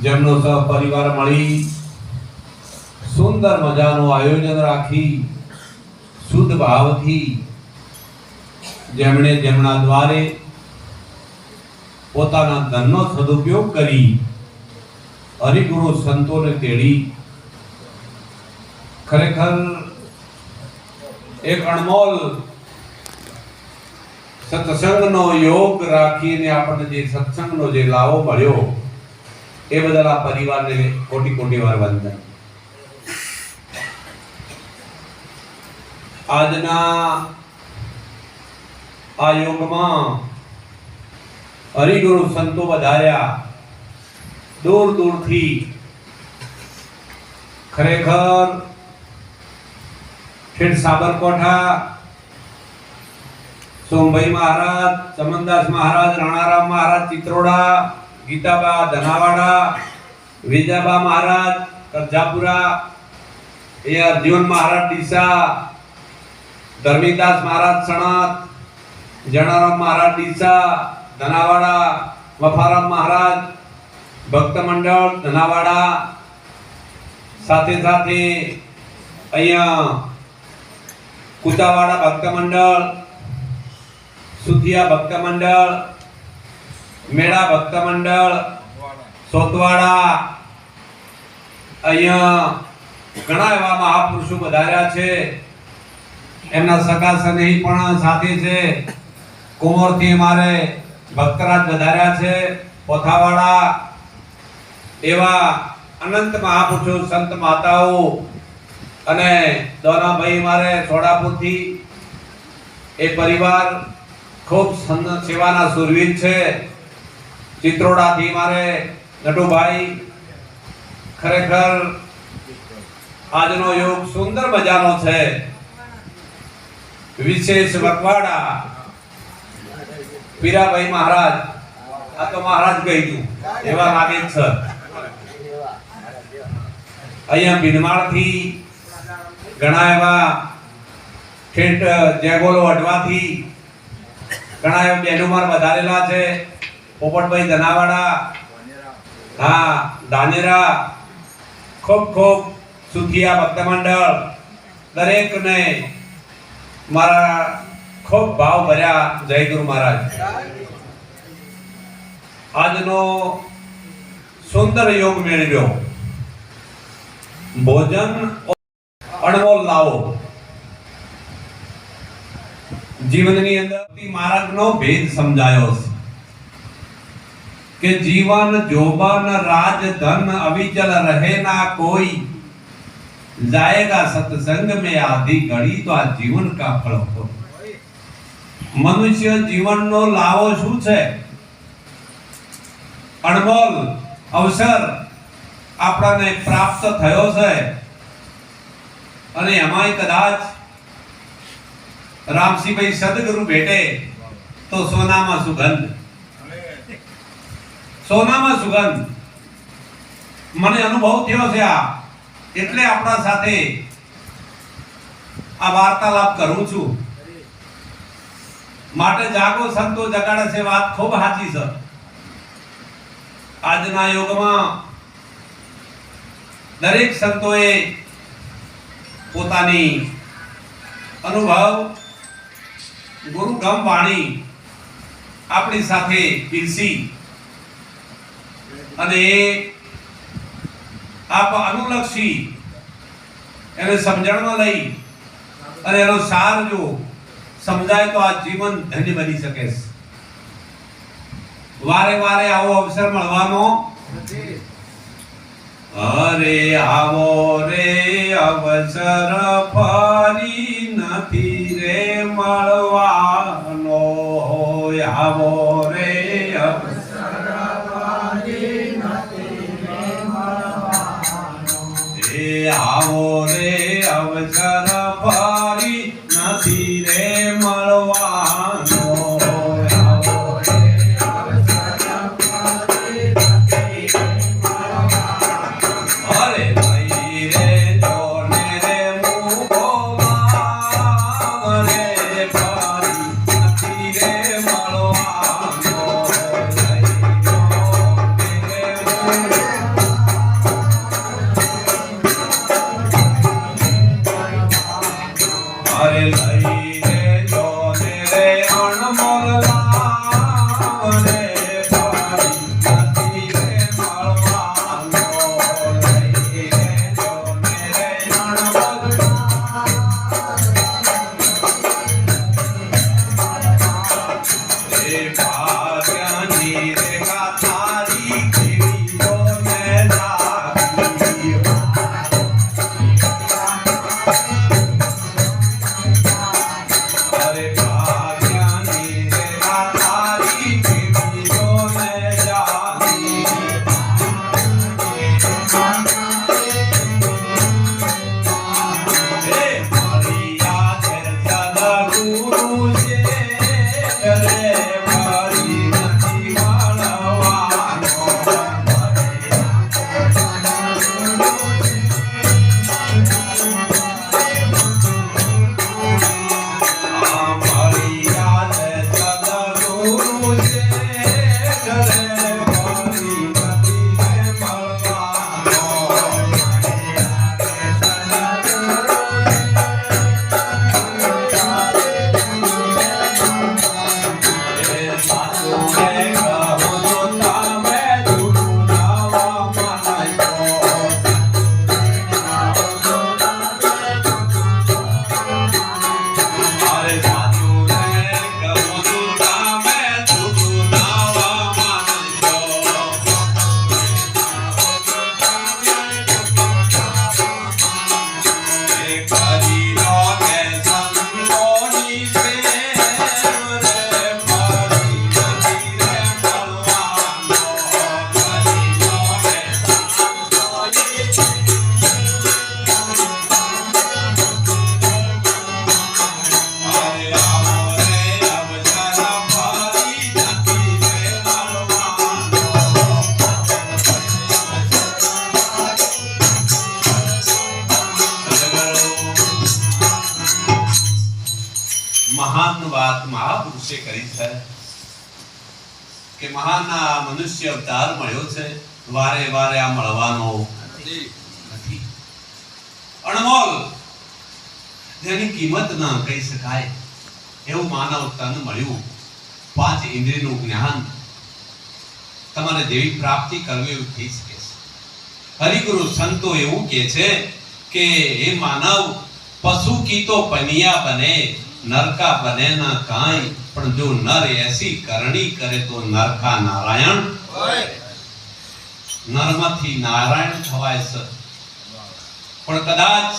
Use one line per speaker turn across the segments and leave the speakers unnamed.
જેમનો સહપરિવાર મળી સુંદર મજાનું આયોજન રાખી શુદ્ધ ભાવથી જેમણે જેમના દ્વારે પોતાના ધનનો સદુપયોગ કરી હરિગુરુ સંતોને તેડી ખરેખર એક અણમોલ સત્સંગનો યોગ રાખીને આપણને જે સત્સંગનો જે લાવો મળ્યો એ બદલ આ પરિવારને કોટી કોટી વાર વંદન. આજના આ યોગમાં હરિગુરુ સંતો વધાર્યા દૂર દૂરથી. ખરેખર ઠેઠ સાબરકોઠા સોમભાઈ મહારાજ, ચમનદાસ મહારાજ, રાણારામ મહારાજ ચિત્રોડા, ગીતાબા ધનાવાડા, વિજાબા મહારાજ કરજાપુરા, અર્જુન મહારાજ ડીસા, ધર્મીદાસ મહારાજ સણત, જણારામ મહારાજ ડીસા ધનાવાડા, વફારામ મહારાજ ભક્ત મંડળ ધનાવાડા, સાથે સાથે અહીંયા કુચાવાડા ભક્ત મંડળ, સુધિયા ભક્ત મંડળ, મેળા ભક્ત મંડળ, સોતવાડા, અહીંયા ઘણા એવા મહાપુરુષો વધાર્યા છે. એમના સગા સનેહી પણ સાથે છે. કુંવરથી અમારે ભક્તરાજ વધાર્યા છે. પોથાવાડા એવા અનંત મહાપુરુષો, સંત માતાઓ અને દોનાભાઈ મારે સોડાપુરથી એ પરિવાર ખૂબ સેવાના સુરવીર છે. ચિત્રોડાથી મારે નટુભાઈ. ખરેખર આજનો યોગ સુંદર મજાનો છે. વિશેષ વકવાડા પીરાભાઈ મહારાજ, આ તો મહારાજ કહી દઉં એવા લાગે છે. અહીંયા બિનમાળથી ઘણા એવા ઠેઠ જેગોલો વઢવાથી ઘણા એવા બેનુમાર વધારેલા છે. પોપટભાઈ ધનાવાડા, હા ધાનેરા, ખૂબ ખૂબ સુખિયા ભક્ત મંડળ, દરેકને મારા ખૂબ ભાવ ભર્યા જય ગુરુ મહારાજ. આજનો સુંદર યોગ મેળવ્યો. ભોજન અણમોલ લાવો. જીવનની અંદર માર્ગનો ભેદ સમજાયો છે કે જીવન જોબન રાજ ધન અવિચલ રહે ના કોઈ, जाएगा सत्संग में आधी घड़ी तो आ जीवन का फल हो. मनुष्य जीवनનો લાવો શું છે? અણમોલ અવસર આપણને પ્રાપ્ત થયો છે અને એમાંય કદાચ રામસિંહભાઈ સદગુરુ ભેટે તો સોનામાં સુગંધ. સોનામાં સુગંધ મને અનુભવ થયો છે. આ એટલે આપણા સાથે આ વાર્તાલાપ કરું છું. માટે જાગો સંતો જગાડે છે, વાત ખૂબ સાચી છે. આજના યુગમાં દરેક સંતોએ પોતાની અનુભવ ગુરુગમ વાણી આપણી સાથે પીરસી અને આપ અનુલક્ષી એને સમજણમાં લઈ અને એનો સાર જો સમજાય તો આ જીવન ધન્ય બની શકે છે. વારે વારે આવો અવસર મળવાનો નથી. અરે આવો રે અવસર ફરી નથી રે મળવાનો. આવો રે અવસર ફરી નથી રે મળવાનો. આવો રે અવસર ફરી નથી રે મળવાનો. મહાન વાત મહાપુરુષે કરી છે કે મહાન મનુષ્ય અવતાર મળ્યો છે, વારે વારે આ મળવાનો નથી. અણમોલ જેની કિંમત ના કહી શકાય એવું માનવ તન મળ્યું. 5 ઇન્દ્રિયનું જ્ઞાન તમારે જેવી પ્રાપ્તિ કરવી એવું થઈ શકે છે. હરિગુરુ સંતો એવું કહે છે કે એ માનવ પશુ કી તો પનિયા બને, નરકા બને ના કાંઈ, પણ જો નર એસી કરણી કરે તો નરકા નારાયણ હોય. નરમાંથી નારાયણ થવાય છે. પણ કદાચ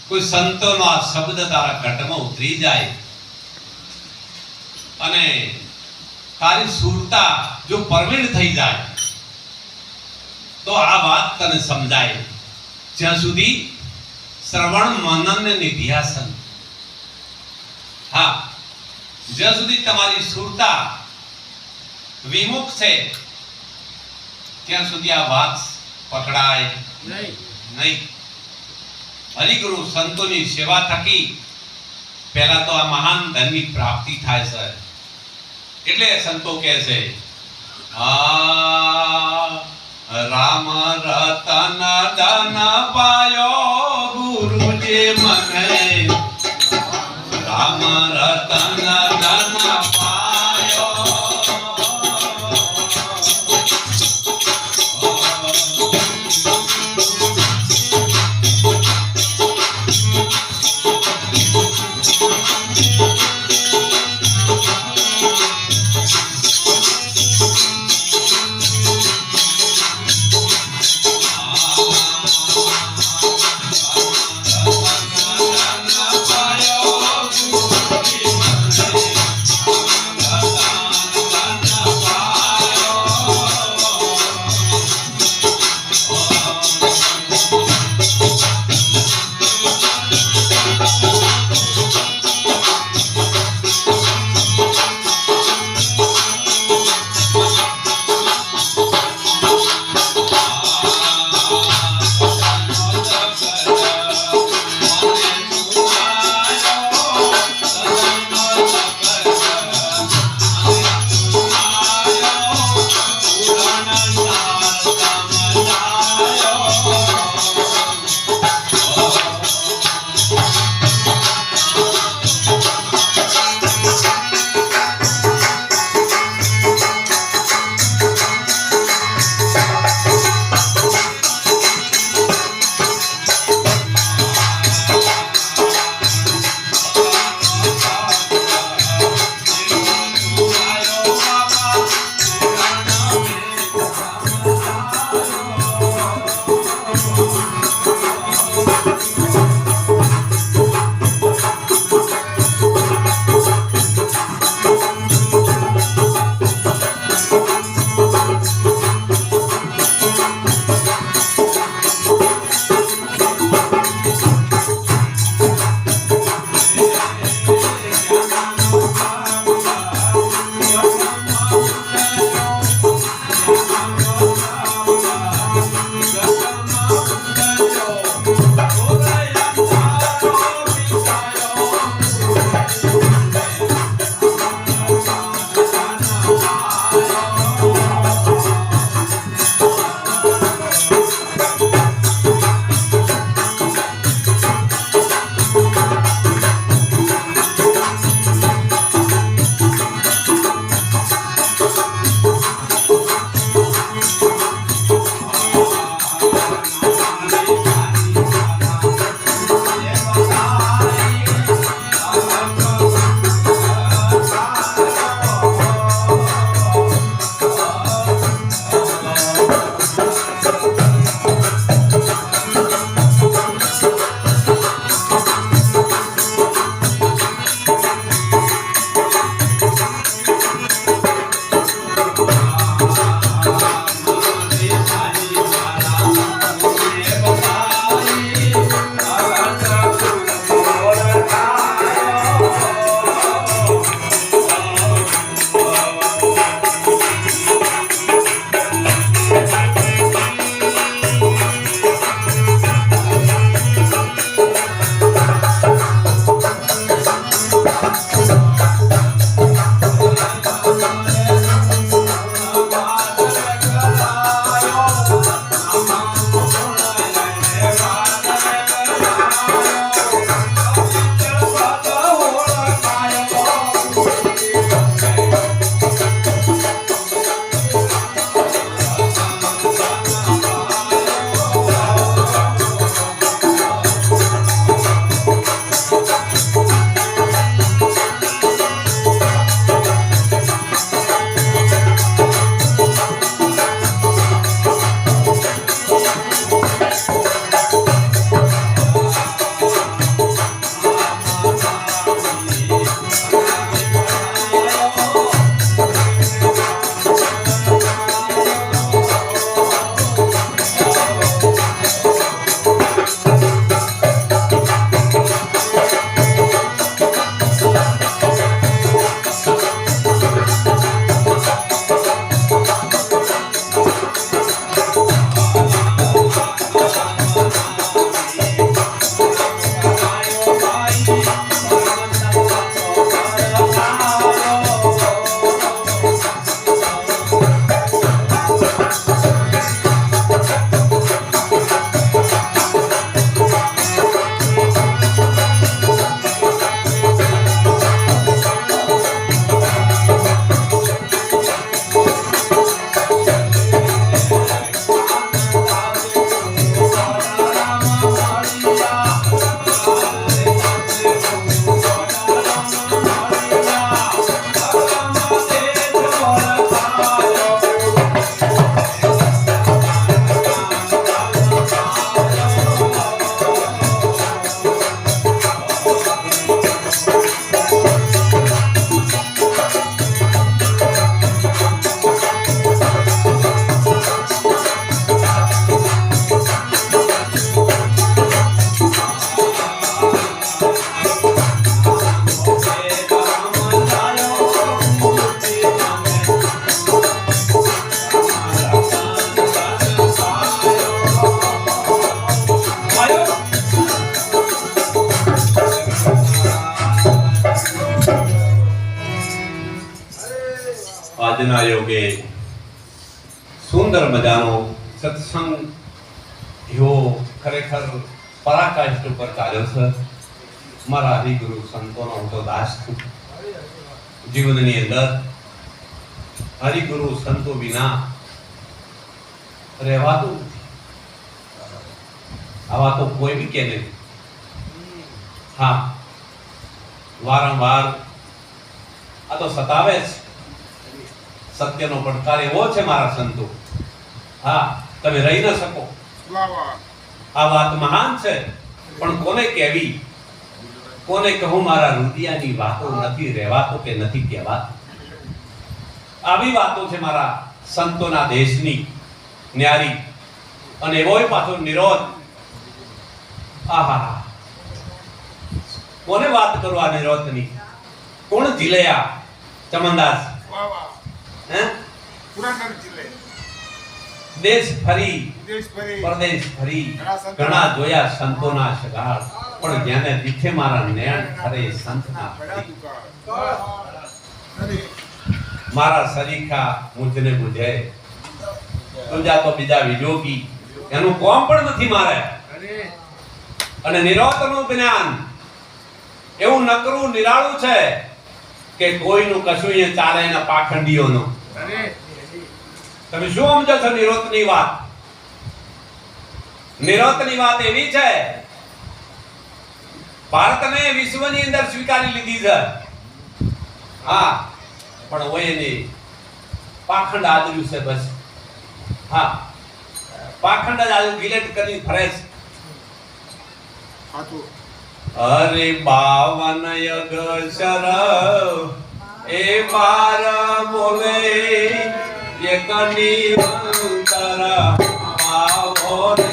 કોઈ સંતોનો આ શબ્દ તારા ઘટમાં ઉતરી જાય અને તારી સુરતા જો પરવીણ થઈ જાય તો આ વાત તને સમજાય. જ્યાં સુધી શ્રવણ મનન ને નિધ્યાસન, હા, જ્યાં સુધી તમારી સુરતા વિમુખ છે ત્યાં સુધી આ વાત પકડાય નહીં. હરિગુરુ સંતોની સેવા થકી પહેલા તો આ મહાન ધનની પ્રાપ્તિ થાય છે. એટલે સંતો કહે છે રામ રતન ધન પાયો ગુરુજી મને, રામ રતન ધન પાયો. આજના યોગે સુંદર મજાનો સત્સંગ એવો ખરેખર પરાકાષ્ઠ ઉપર ચાલ્યો છે. મારા હરિગુરુ સંતોનો હું તો દાસ છું. જીવનની અંદર હરિગુરુ સંતો વિના રહેવાતું નથી. આવા તો કોઈ બી કે નહીં. હા, વારંવાર આ તો સતાવે છે. સત્યનો પડકાર એવો છે મારા સંતો. હા, તમે રહી ન શકો. આ વાત મહાન છે, પણ કોને કહેવી, કોને કહું? મારા રુદિયાની વાતો નથી રહેવાતો કે નથી કહેવાતો. આવી વાતો છે મારા સંતોના દેશની ન્યારી. અને એવોય પાછો નિરોધ. આહા, કોને વાત કરવા નિરોધની? કોણ જીલયા? ચમનદાસ હે દેશ ફરી પરદેશ ફરી ઘણા જોયા સંતોના શગાળ, પણ જેને દીઠે મારા નયન ખરે સંતના મારા સરીખા મુજને બુਝે તુજા તો બીજા વિજોગી. એનું કોમ પણ નથી મારે. અને નિરોધનું જ્ઞાન એવું નકરું નિરાળું છે કે કોઈનું કશું એ ચાલે એના પાખંડીઓનો. તમે શું સમજો છો નિરોધની વાત? નિરોધની વાત એવી છે, ભારતને વિશ્વની અંદર સ્વીકારી લીધી છે. હા, પણ હોય એની પાખંડ આદર્યું છે બસ. હા, પાખંડ જ આદર્યું ગિલેટ કરી ફરે છે. અરે 52 અગસર એ 12 બોલે એક નિરંતર આવો રે.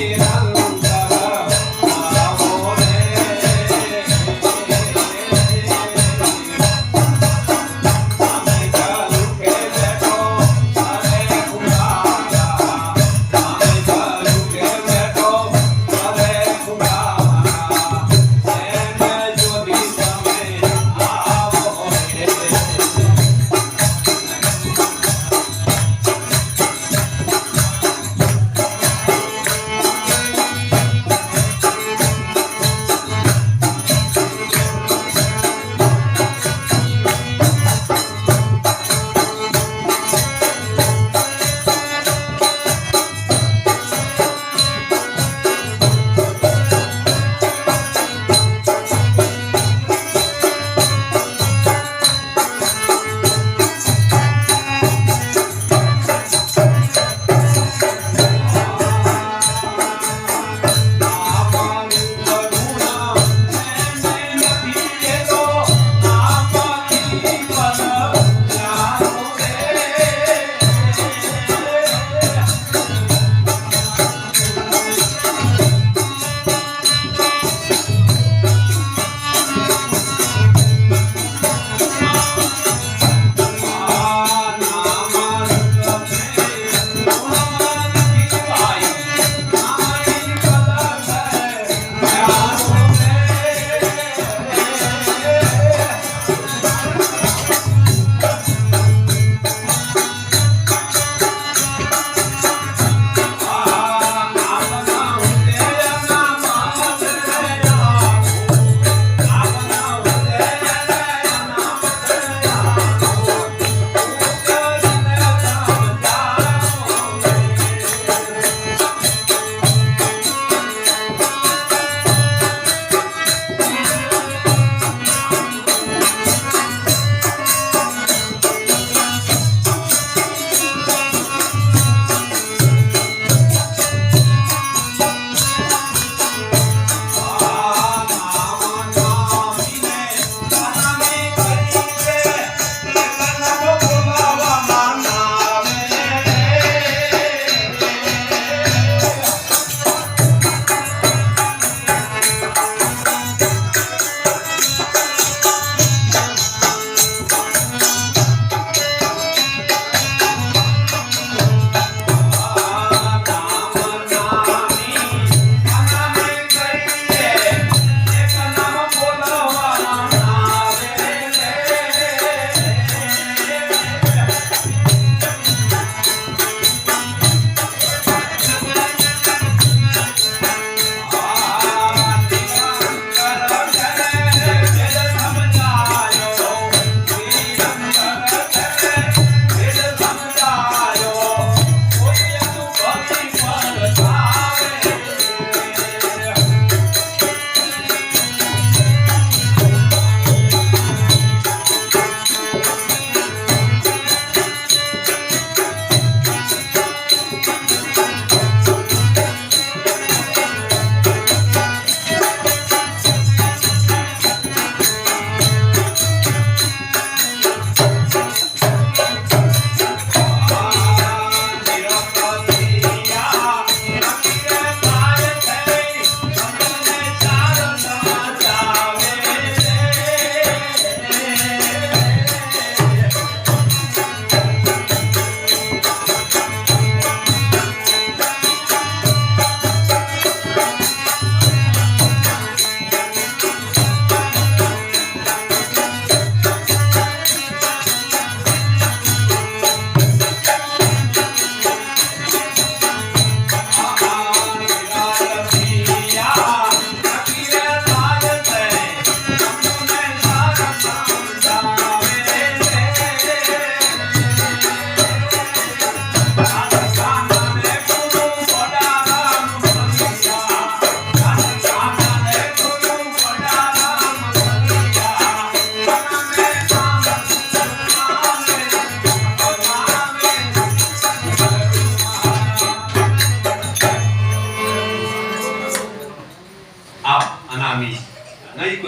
Yeah.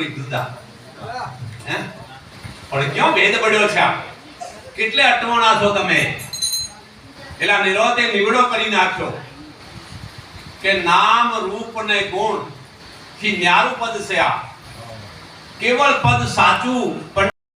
કોઈ જુદા હે પણ ક્યાં ભેદ પડ્યો છે કેટલે અટવાણા છો તમે એલા નિરોતે નિવડો કરી નાખ્યો કે નામ રૂપ ને ગુણ થી ન્યારું પદ છે આ કેવળ પદ સાચું પણ